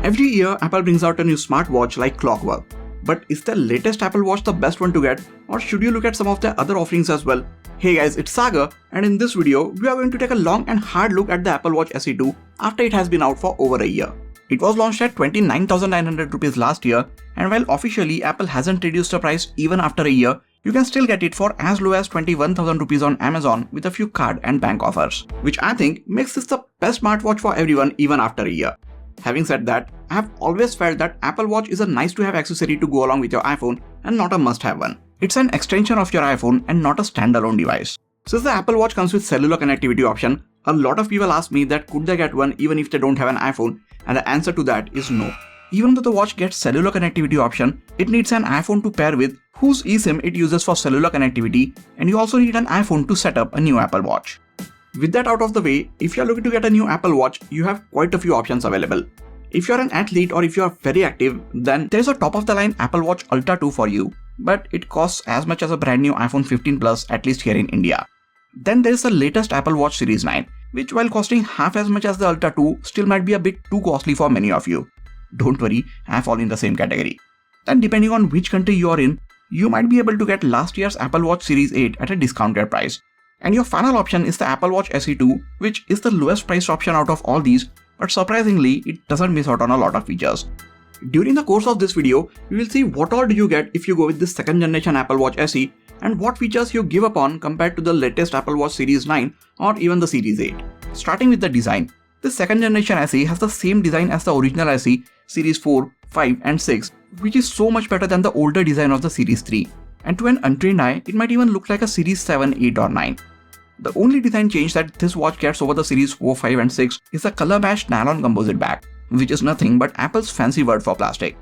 Every year, Apple brings out a new smartwatch like clockwork. But is the latest Apple Watch the best one to get, or should you look at some of their other offerings as well? Hey guys, it's Sagar, and in this video, we are going to take a long and hard look at the Apple Watch SE 2 after it has been out for over a year. It was launched at 29,900 rupees last year, and while officially Apple hasn't reduced the price even after a year, you can still get it for as low as 21,000 rupees on Amazon with a few card and bank offers, which I think makes this the best smartwatch for everyone even after a year. Having said that, I have always felt that Apple Watch is a nice to have accessory to go along with your iPhone and not a must have one. It's an extension of your iPhone and not a standalone device. Since the Apple Watch comes with cellular connectivity option, a lot of people ask me that could they get one even if they don't have an iPhone, and the answer to that is no. Even though the watch gets cellular connectivity option, it needs an iPhone to pair with whose eSIM it uses for cellular connectivity, and you also need an iPhone to set up a new Apple Watch. With that out of the way, if you are looking to get a new Apple Watch, you have quite a few options available. If you are an athlete or if you are very active, then there is a top of the line Apple Watch Ultra 2 for you, but it costs as much as a brand new iPhone 15 Plus, at least here in India. Then there is the latest Apple Watch Series 9, which while costing half as much as the Ultra 2, still might be a bit too costly for many of you. Don't worry, I fall in the same category. Then depending on which country you are in, you might be able to get last year's Apple Watch Series 8 at a discounted price. And your final option is the Apple Watch SE 2, which is the lowest priced option out of all these, but surprisingly, it doesn't miss out on a lot of features. During the course of this video, we will see what all do you get if you go with this second generation Apple Watch SE and what features you give up on compared to the latest Apple Watch Series 9 or even the Series 8. Starting with the design, this second generation SE has the same design as the original SE, Series 4, 5 and 6, which is so much better than the older design of the Series 3. And to an untrained eye, it might even look like a Series 7, 8 or 9. The only design change that this watch gets over the Series 4, 5 and 6 is the color matched nylon composite back, which is nothing but Apple's fancy word for plastic.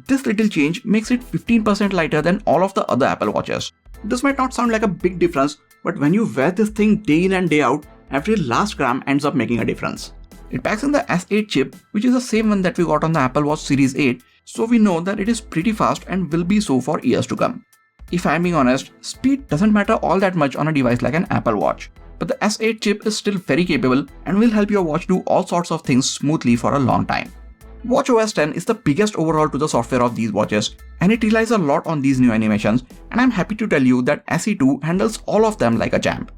This little change makes it 15% lighter than all of the other Apple Watches. This might not sound like a big difference, but when you wear this thing day in and day out, every last gram ends up making a difference. It packs in the S8 chip, which is the same one that we got on the Apple Watch Series 8, so we know that it is pretty fast and will be so for years to come. If I'm being honest, speed doesn't matter all that much on a device like an Apple Watch, but the S8 chip is still very capable and will help your watch do all sorts of things smoothly for a long time. watchOS 10 is the biggest overhaul to the software of these watches, and it relies a lot on these new animations, and I'm happy to tell you that SE2 handles all of them like a champ.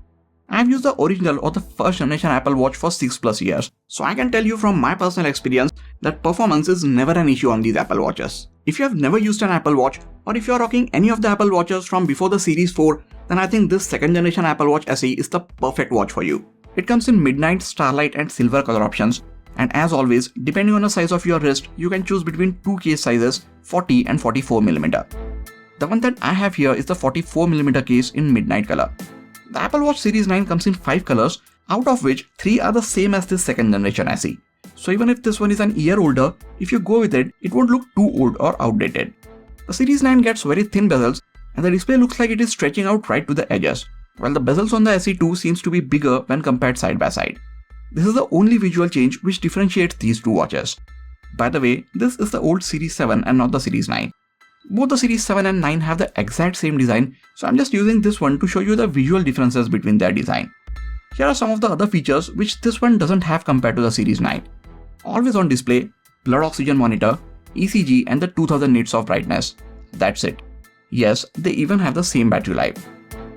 I've used the original or the first generation Apple Watch for 6+ years, so I can tell you from my personal experience that performance is never an issue on these Apple Watches. If you have never used an Apple Watch, or if you are rocking any of the Apple Watches from before the Series 4, then I think this second generation Apple Watch SE is the perfect watch for you. It comes in midnight, starlight and silver color options, and as always, depending on the size of your wrist, you can choose between two case sizes, 40 and 44mm. The one that I have here is the 44mm case in midnight color. The Apple Watch Series 9 comes in 5 colors, out of which 3 are the same as this second generation SE. So even if this one is an year older, if you go with it, it won't look too old or outdated. The Series 9 gets very thin bezels, and the display looks like it is stretching out right to the edges, while the bezels on the SE2 seems to be bigger when compared side by side. This is the only visual change which differentiates these two watches. By the way, this is the old Series 7 and not the Series 9. Both the Series 7 and 9 have the exact same design, so I'm just using this one to show you the visual differences between their design. Here are some of the other features which this one doesn't have compared to the Series 9. Always on display, blood oxygen monitor, ECG and the 2000 nits of brightness. That's it. Yes, they even have the same battery life.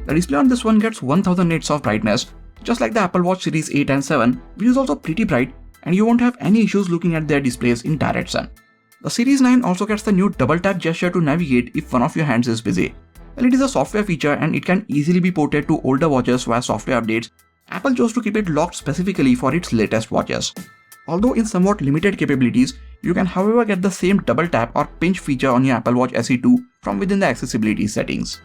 The display on this one gets 1000 nits of brightness, just like the Apple Watch Series 8 and 7, which is also pretty bright, and you won't have any issues looking at their displays in direct sun. The Series 9 also gets the new double tap gesture to navigate if one of your hands is busy. Well, it is a software feature and it can easily be ported to older watches via software updates. Apple chose to keep it locked specifically for its latest watches. Although in somewhat limited capabilities, you can however get the same double tap or pinch feature on your Apple Watch SE 2 from within the accessibility settings.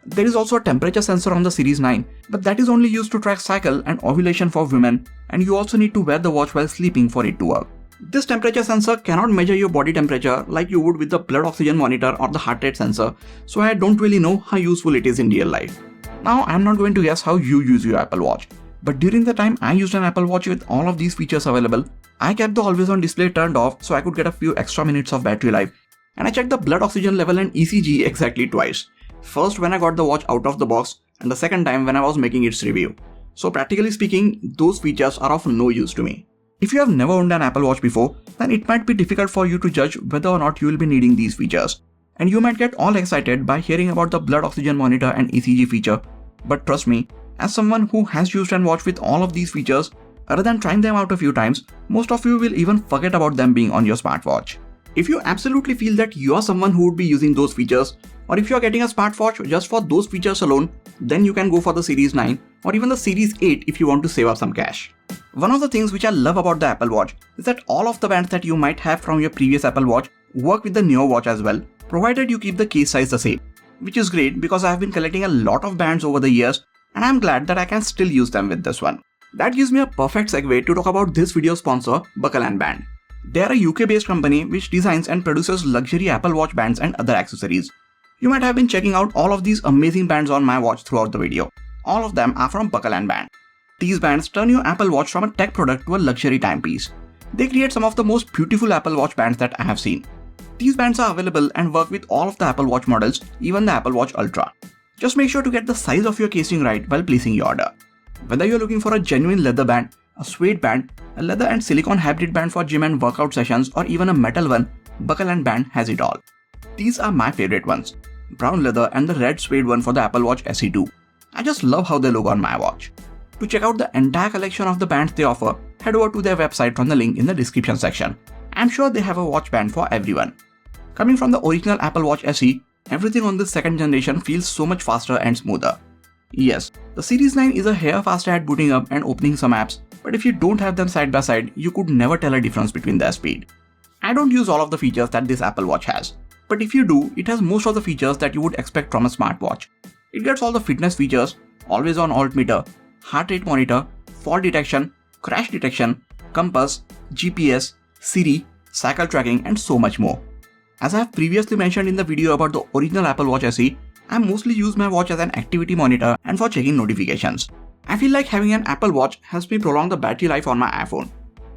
There is also a temperature sensor on the Series 9, but that is only used to track cycle and ovulation for women, and you also need to wear the watch while sleeping for it to work. This temperature sensor cannot measure your body temperature like you would with the blood oxygen monitor or the heart rate sensor, so I don't really know how useful it is in real life. Now I'm not going to guess how you use your Apple Watch, but during the time I used an Apple Watch with all of these features available, I kept the always on display turned off so I could get a few extra minutes of battery life, and I checked the blood oxygen level and ECG exactly twice. First when I got the watch out of the box, and the second time when I was making its review. So practically speaking, those features are of no use to me. If you have never owned an Apple Watch before, then it might be difficult for you to judge whether or not you will be needing these features. And you might get all excited by hearing about the blood oxygen monitor and ECG feature. But trust me, as someone who has used an watch with all of these features, other than trying them out a few times, most of you will even forget about them being on your smartwatch. If you absolutely feel that you are someone who would be using those features, or if you are getting a smartwatch just for those features alone, then you can go for the Series 9 or even the Series 8 if you want to save up some cash. One of the things which I love about the Apple Watch is that all of the bands that you might have from your previous Apple Watch work with the newer watch as well, provided you keep the case size the same. Which is great because I have been collecting a lot of bands over the years and I'm glad that I can still use them with this one. That gives me a perfect segue to talk about this video sponsor, Buckle & Band. They are a UK based company which designs and produces luxury Apple Watch bands and other accessories. You might have been checking out all of these amazing bands on my watch throughout the video. All of them are from Buckle & Band. These bands turn your Apple Watch from a tech product to a luxury timepiece. They create some of the most beautiful Apple Watch bands that I have seen. These bands are available and work with all of the Apple Watch models, even the Apple Watch Ultra. Just make sure to get the size of your casing right while placing your order. Whether you're looking for a genuine leather band, a suede band, a leather and silicone hybrid band for gym and workout sessions, or even a metal one, Buckle & Band has it all. These are my favorite ones, brown leather and the red suede one for the Apple Watch SE2. I just love how they look on my watch. To check out the entire collection of the bands they offer, head over to their website from the link in the description section. I'm sure they have a watch band for everyone. Coming from the original Apple Watch SE, everything on this second generation feels so much faster and smoother. Yes, the Series 9 is a hair faster at booting up and opening some apps, but if you don't have them side by side, you could never tell a difference between their speed. I don't use all of the features that this Apple Watch has, but if you do, it has most of the features that you would expect from a smartwatch. It gets all the fitness features, always on altimeter, heart rate monitor, fall detection, crash detection, compass, GPS, Siri, cycle tracking and so much more. As I have previously mentioned in the video about the original Apple Watch SE, I mostly use my watch as an activity monitor and for checking notifications. I feel like having an Apple Watch helps me prolong the battery life on my iPhone.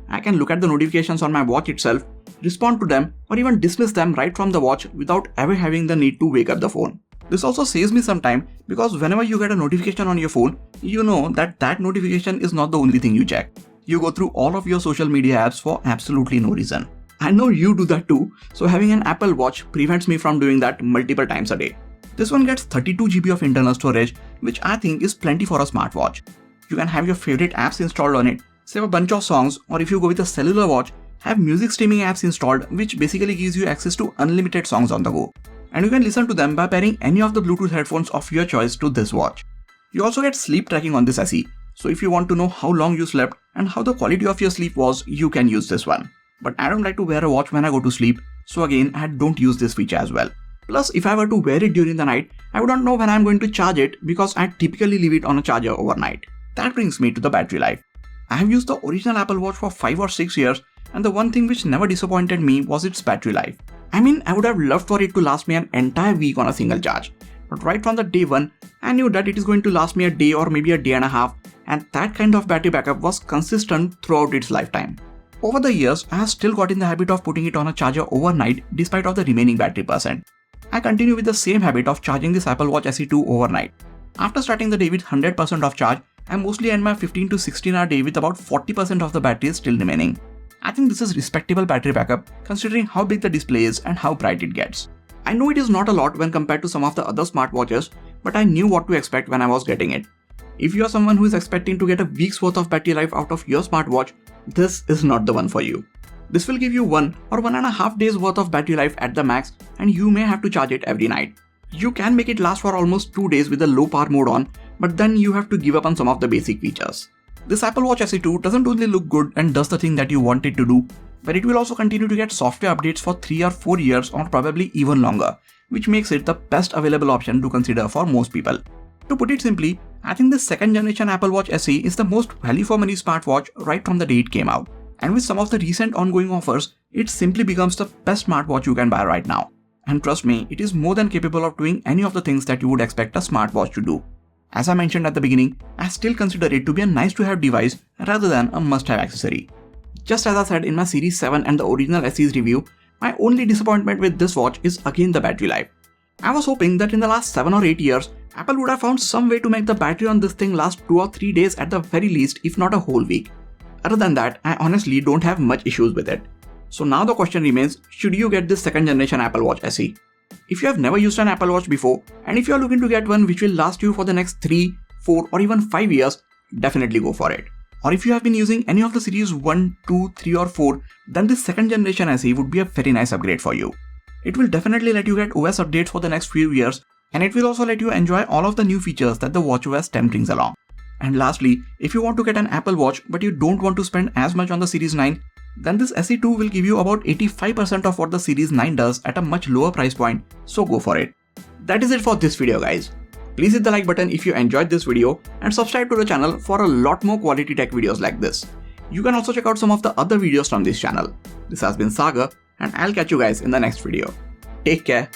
I can look at the notifications on my watch itself, respond to them or even dismiss them right from the watch without ever having the need to wake up the phone. This also saves me some time because whenever you get a notification on your phone, you know that that notification is not the only thing you check. You go through all of your social media apps for absolutely no reason. I know you do that too, so having an Apple Watch prevents me from doing that multiple times a day. This one gets 32 GB of internal storage, which I think is plenty for a smartwatch. You can have your favorite apps installed on it, save a bunch of songs, or if you go with a cellular watch, have music streaming apps installed which basically gives you access to unlimited songs on the go. And you can listen to them by pairing any of the Bluetooth headphones of your choice to this watch. You also get sleep tracking on this SE, so if you want to know how long you slept and how the quality of your sleep was, you can use this one. But I don't like to wear a watch when I go to sleep, so again I don't use this feature as well. Plus, if I were to wear it during the night, I wouldn't know when I'm going to charge it because I typically leave it on a charger overnight. That brings me to the battery life. I have used the original Apple Watch for 5 or 6 years and the one thing which never disappointed me was its battery life. I mean, I would have loved for it to last me an entire week on a single charge. But right from the day one, I knew that it is going to last me a day or maybe a day and a half, and that kind of battery backup was consistent throughout its lifetime. Over the years, I have still got in the habit of putting it on a charger overnight despite of the remaining battery percent. I continue with the same habit of charging this Apple Watch SE2 overnight. After starting the day with 100% of charge, I mostly end my 15 to 16 hour day with about 40% of the battery still remaining. I think this is respectable battery backup considering how big the display is and how bright it gets. I know it is not a lot when compared to some of the other smartwatches, but I knew what to expect when I was getting it. If you are someone who is expecting to get a week's worth of battery life out of your smartwatch, this is not the one for you. This will give you 1 or 1.5 days worth of battery life at the max, and you may have to charge it every night. You can make it last for almost 2 days with the low power mode on, but then you have to give up on some of the basic features. This Apple Watch SE2 doesn't only look good and does the thing that you want it to do, but it will also continue to get software updates for 3 or 4 years or probably even longer, which makes it the best available option to consider for most people. To put it simply, I think this second generation Apple Watch SE is the most value for money smartwatch right from the day it came out. And with some of the recent ongoing offers, it simply becomes the best smartwatch you can buy right now. And trust me, it is more than capable of doing any of the things that you would expect a smartwatch to do. As I mentioned at the beginning, I still consider it to be a nice to have device rather than a must have accessory. Just as I said in my Series 7 and the original SE's review, my only disappointment with this watch is again the battery life. I was hoping that in the last 7 or 8 years, Apple would have found some way to make the battery on this thing last 2 or 3 days at the very least, if not a whole week. Other than that, I honestly don't have much issues with it. So now the question remains, should you get this second generation Apple Watch SE? If you have never used an Apple Watch before, and if you are looking to get one which will last you for the next 3, 4 or even 5 years, definitely go for it. Or if you have been using any of the series 1, 2, 3 or 4, then this second generation SE would be a very nice upgrade for you. It will definitely let you get OS updates for the next few years, and it will also let you enjoy all of the new features that the watchOS 10 brings along. And lastly, if you want to get an Apple Watch but you don't want to spend as much on the Series 9, then this SE2 will give you about 85% of what the Series 9 does at a much lower price point, so go for it. That is it for this video guys. Please hit the like button if you enjoyed this video and subscribe to the channel for a lot more quality tech videos like this. You can also check out some of the other videos from this channel. This has been Sagar and I'll catch you guys in the next video. Take care.